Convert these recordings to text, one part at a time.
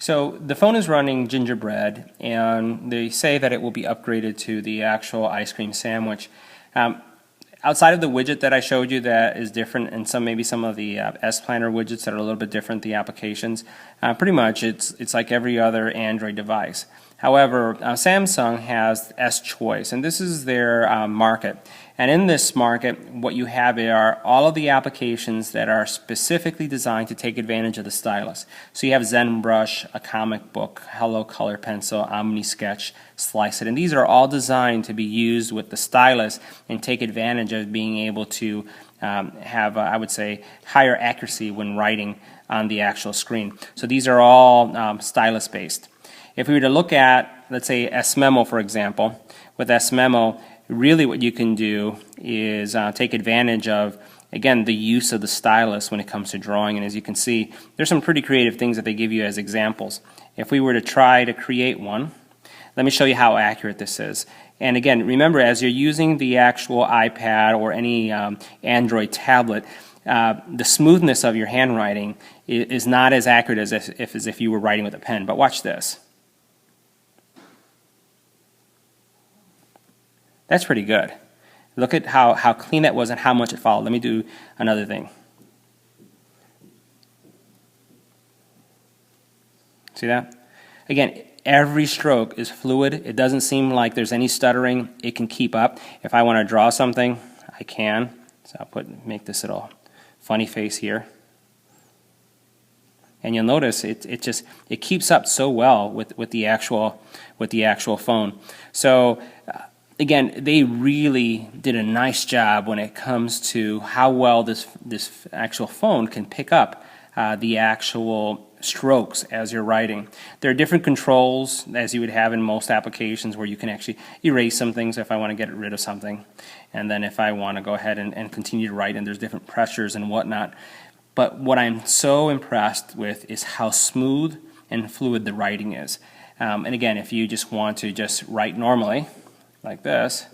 So the phone is running Gingerbread, and they say that it will be upgraded to the actual ice cream sandwich. Outside of the widget that I showed you that is different, and maybe some of the S Planner widgets that are a little bit different, the applications, pretty much it's like every other Android device. However, Samsung has S Choice, and this is their market. And in this market, what you have are all of the applications that are specifically designed to take advantage of the stylus. So you have ZenBrush, a comic book, Hello Color Pencil, Omni Sketch, Slice It, and these are all designed to be used with the stylus and take advantage of being able to have, I would say, higher accuracy when writing on the actual screen. So these are all stylus based. If we were to look at, let's say, S-Memo, for example, with S-Memo, really what you can do is take advantage of, again, the use of the stylus when it comes to drawing. And as you can see, there's some pretty creative things that they give you as examples. If we were to try to create one, let me show you how accurate this is. And again, remember, as you're using the actual iPad or any Android tablet, the smoothness of your handwriting is not as accurate as if you were writing with a pen. But watch this. That's pretty good. Look at how clean that was and how much it followed. Let me do another thing. See that? Again, every stroke is fluid. It doesn't seem like there's any stuttering. It can keep up. If I want to draw something, I can. So I'll make this little funny face here. And you'll notice it keeps up so well with the actual phone. So again, they really did a nice job when it comes to how well this actual phone can pick up the actual strokes as you're writing. There are different controls as you would have in most applications where you can actually erase some things if I want to get rid of something, and then if I want to go ahead and continue to write, and there's different pressures and whatnot. But what I'm so impressed with is how smooth and fluid the writing is. And again, if you just want to just write normally, like this,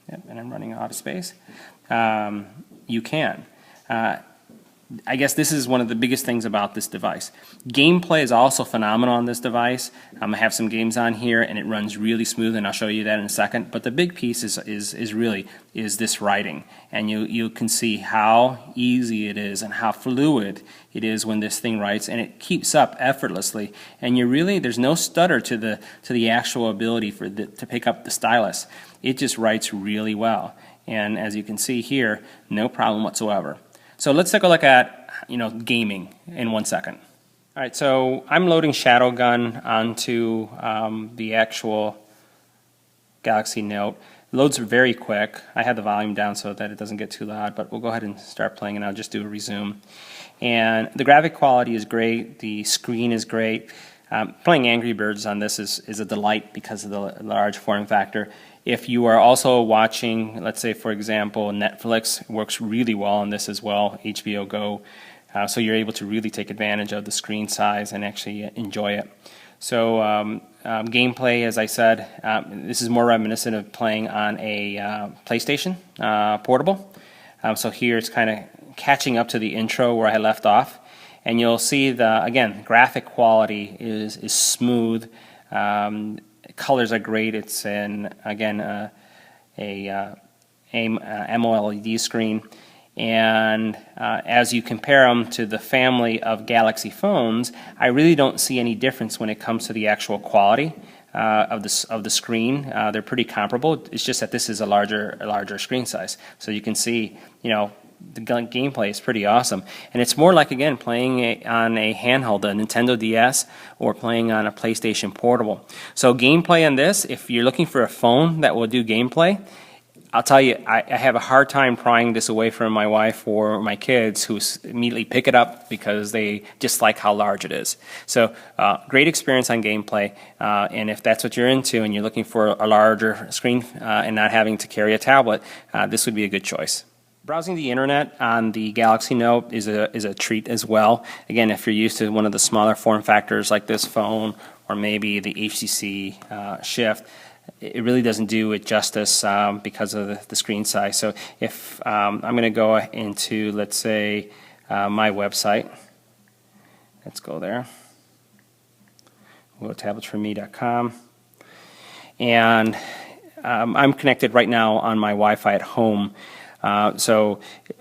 yep, and I'm running out of space, you can. I guess this is one of the biggest things about this device. Gameplay is also phenomenal on this device. I have some games on here and it runs really smooth, and I'll show you that in a second. But the big piece is really this writing, and you can see how easy it is and how fluid it is when this thing writes, and it keeps up effortlessly. And there's no stutter to the actual ability to pick up the stylus. It just writes really well, and as you can see here, no problem whatsoever. So let's take a look at gaming in 1 second. All right, so I'm loading Shadowgun onto the actual Galaxy Note. It loads very quick. I had the volume down so that it doesn't get too loud, but we'll go ahead and start playing, and I'll just do a resume. And the graphic quality is great. The screen is great. Playing Angry Birds on this is a delight because of the large form factor. If you are also watching, let's say, for example, Netflix, it works really well on this as well, HBO Go. So you're able to really take advantage of the screen size and actually enjoy it. So gameplay, as I said, this is more reminiscent of playing on a PlayStation portable. So here it's kind of catching up to the intro where I left off. And you'll see again, graphic quality is smooth. Colors are great. It's AMOLED screen, and as you compare them to the family of Galaxy phones, I really don't see any difference when it comes to the actual quality of the screen. They're pretty comparable. It's just that this is a larger screen size, so you can see, the gameplay is pretty awesome. And it's more like, again, playing on a handheld, a Nintendo DS, or playing on a PlayStation Portable. So gameplay on this, if you're looking for a phone that will do gameplay, I'll tell you, I have a hard time prying this away from my wife or my kids, who immediately pick it up because they just like how large it is. So great experience on gameplay, and if that's what you're into and you're looking for a larger screen and not having to carry a tablet, this would be a good choice. Browsing the internet on the Galaxy Note is a treat as well. Again, if you're used to one of the smaller form factors like this phone or maybe the HTC Shift, it really doesn't do it justice because of the screen size. So if I'm going to go into, let's say, my website. Let's go there. We'll go to tabletsforme.com. And I'm connected right now on my Wi-Fi at home. So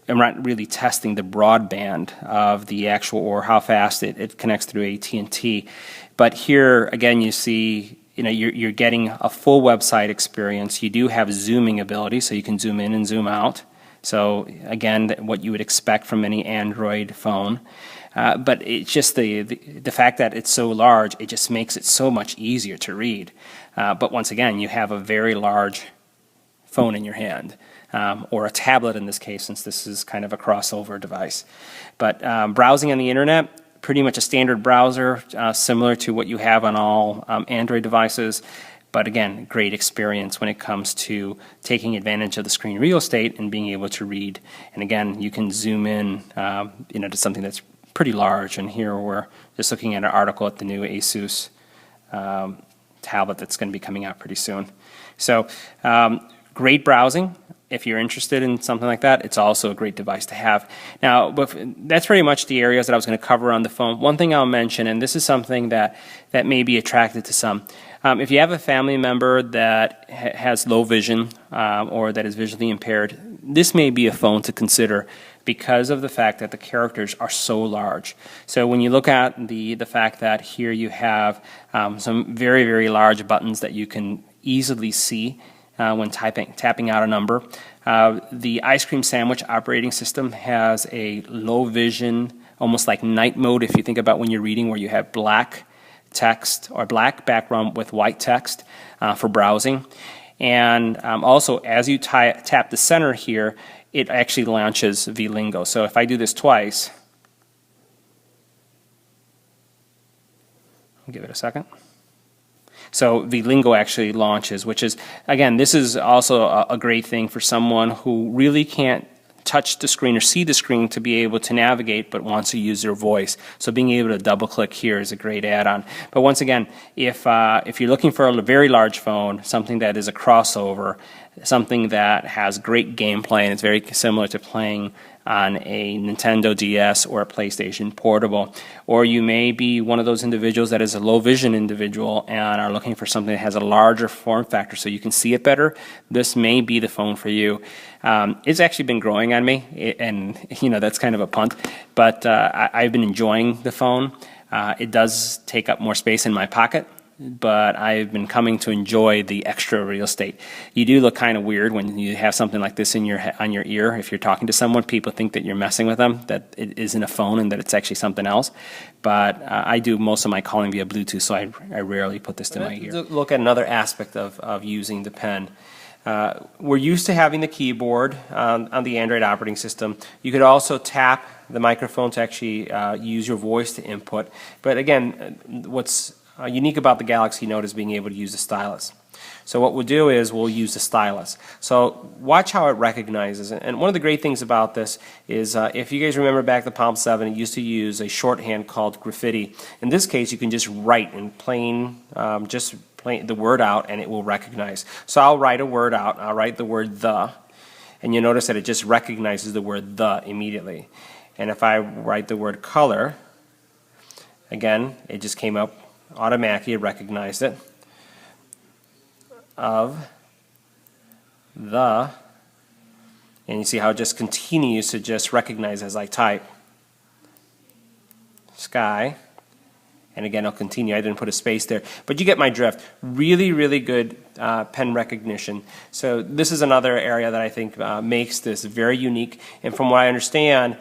I'm not really testing the broadband of the actual, or how fast it connects through AT&T. But here, again, you see, you're getting a full website experience. You do have zooming ability, so you can zoom in and zoom out. So again, what you would expect from any Android phone. But it's just the fact that it's so large, it just makes it so much easier to read. But once again, you have a very large phone in your hand, or a tablet in this case, since this is kind of a crossover device. But browsing on the internet, pretty much a standard browser, similar to what you have on all Android devices. But again, great experience when it comes to taking advantage of the screen real estate and being able to read. And again, you can zoom in to something that's pretty large. And here we're just looking at an article at the new Asus tablet that's going to be coming out pretty soon. So great browsing. If you're interested in something like that, it's also a great device to have. Now, that's pretty much the areas that I was going to cover on the phone. One thing I'll mention, and this is something that may be attractive to some. If you have a family member that has low vision or that is visually impaired, this may be a phone to consider because of the fact that the characters are so large. So when you look at the fact that here you have some very, very large buttons that you can easily see when tapping out a number. The Ice Cream Sandwich operating system has a low vision, almost like night mode if you think about when you're reading, where you have black text or black background with white text for browsing. And also, as you tap the center here, it actually launches VLingo. So if I do this twice, I'll give it a second. So VLingo actually launches, which is, again, this is also a great thing for someone who really can't touch the screen or see the screen to be able to navigate but wants to use their voice. So being able to double click here is a great add-on. But once again, if you're looking for a very large phone, something that is a crossover, something that has great gameplay and it's very similar to playing on a Nintendo DS or a PlayStation Portable, or you may be one of those individuals that is a low vision individual and are looking for something that has a larger form factor so you can see it better, this may be the phone for you. It's actually been growing on me, and that's kind of a punt, but I've been enjoying the phone. It does take up more space in my pocket, but I've been coming to enjoy the extra real estate. You do look kind of weird when you have something like this on your ear. If you're talking to someone, people think that you're messing with them, that it isn't a phone and that it's actually something else. But I do most of my calling via Bluetooth, so I rarely put this to my ear. Look at another aspect of using the pen. We're used to having the keyboard on the Android operating system. You could also tap the microphone to actually use your voice to input. But again, what's unique about the Galaxy Note is being able to use the stylus. So what we'll do is we'll use the stylus. So watch how it recognizes. And one of the great things about this is if you guys remember back the Palm 7, it used to use a shorthand called graffiti. In this case, you can just write in plain, the word out and it will recognize. So I'll write a word out. I'll write the word the, and you'll notice that it just recognizes the word the immediately. And if I write the word color, again, it just came up automatically, it recognized it. Of the, and you see how it just continues to just recognize as I type. Sky, and again I'll continue. I didn't put a space there, but you get my drift. Really, really good pen recognition. So this is another area that I think makes this very unique, and from what I understand,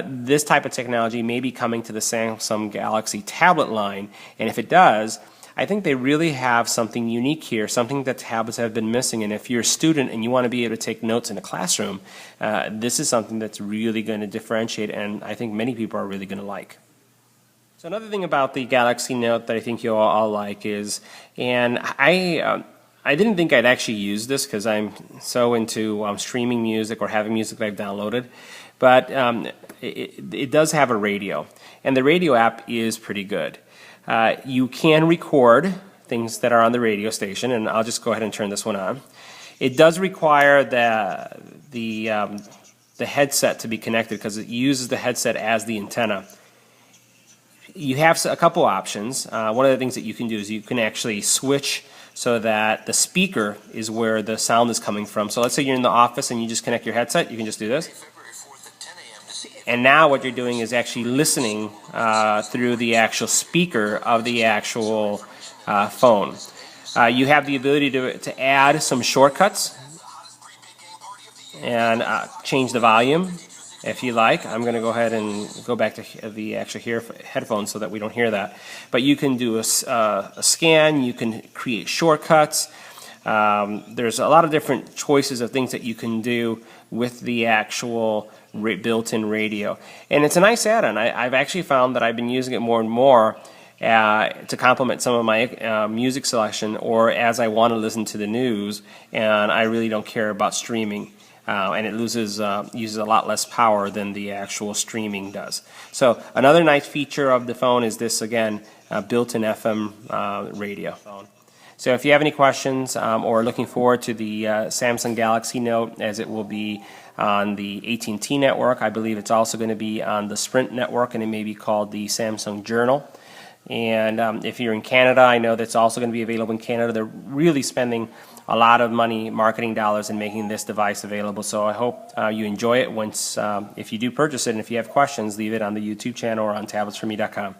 this type of technology may be coming to the Samsung Galaxy tablet line, and if it does, I think they really have something unique here, something that tablets have been missing. And if you're a student and you want to be able to take notes in a classroom, this is something that's really going to differentiate, and I think many people are really going to like. So another thing about the Galaxy Note that I think you'll all like is, and I didn't think I'd actually use this because I'm so into streaming music or having music that I've downloaded, but it does have a radio, and the radio app is pretty good. You can record things that are on the radio station, and I'll just go ahead and turn this one on. It does require the headset to be connected because it uses the headset as the antenna. You have a couple options. One of the things that you can do is you can actually switch so that the speaker is where the sound is coming from. So let's say you're in the office and you just connect your headset, you can just do this. And now what you're doing is actually listening through the actual speaker of the actual phone. You have the ability to add some shortcuts and change the volume if you like. I'm going to go ahead and go back to the actual headphones so that we don't hear that. But you can do a scan, you can create shortcuts. There's a lot of different choices of things that you can do with the actual built-in radio. And it's a nice add-on. I've actually found that I've been using it more and more to complement some of my music selection, or as I want to listen to the news and I really don't care about streaming. And it uses a lot less power than the actual streaming does. So another nice feature of the phone is this, again, built-in FM radio. So if you have any questions or looking forward to the Samsung Galaxy Note, as it will be on the AT&T network, I believe it's also going to be on the Sprint network, and it may be called the Samsung Journal. And if you're in Canada, I know that's also going to be available in Canada. They're really spending a lot of money, marketing dollars, in making this device available. So I hope you enjoy it once, if you do purchase it. And if you have questions, leave it on the YouTube channel or on tabletsforme.com.